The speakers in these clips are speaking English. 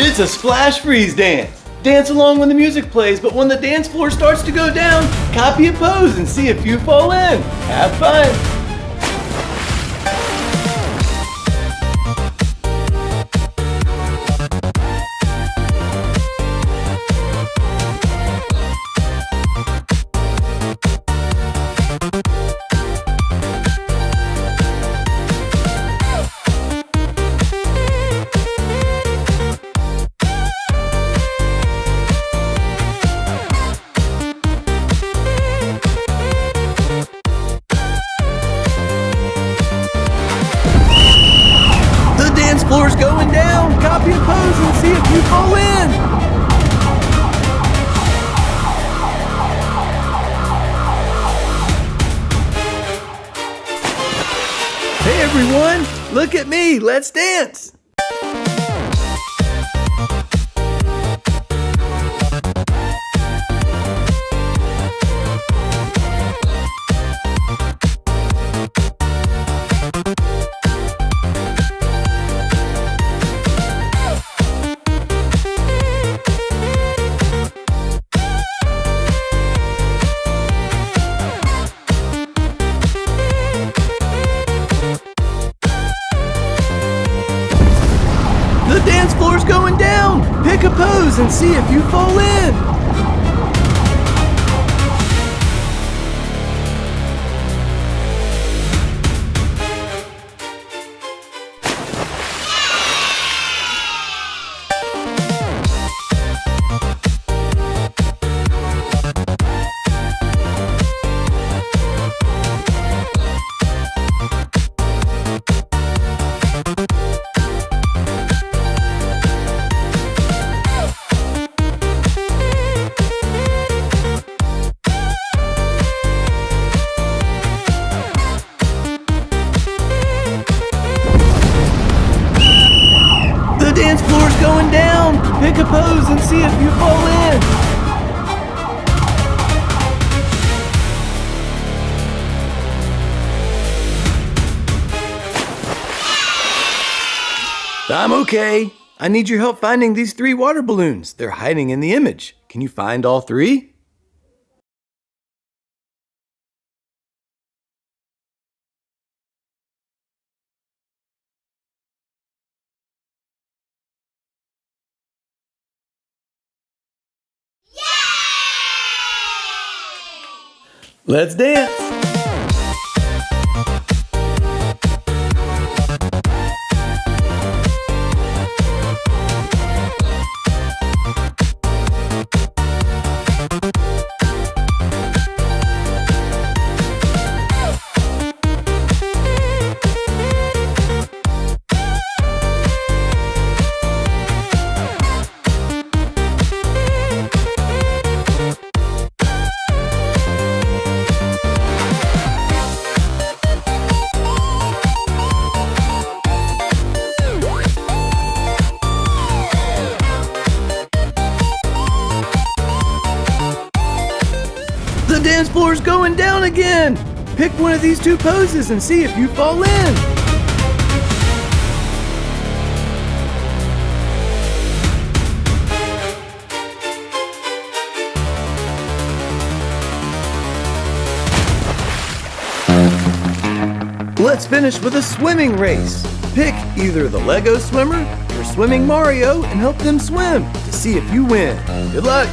It's a splash freeze dance. Dance along when the music plays, but when the dance floor starts to go down, copy a pose and see if you fall in. Have fun. Floor's going down. Copy a pose and see if you fall in. Hey everyone, look at me. Let's dance. The dance floor's going down. Pick a pose and see if you fall in. The dance floor's going down. Pick a pose and see if you fall in. I'm okay. I need your help finding these 3 water balloons. They're hiding in the image. Can you find all 3? Let's dance! The dance floor's going down again. Pick one of these 2 poses and see if you fall in. Let's finish with a swimming race. Pick either the Lego swimmer or Swimming Mario and help them swim to see if you win. Good luck.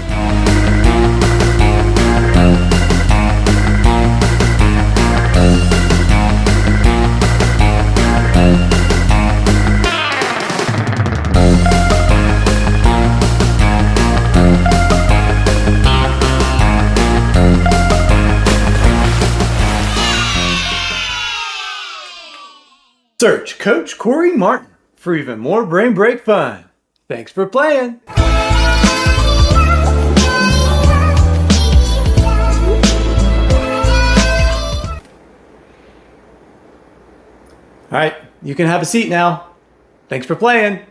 Search Coach Corey Martin for even more brain break fun. Thanks for playing. All right, you can have a seat now. Thanks for playing.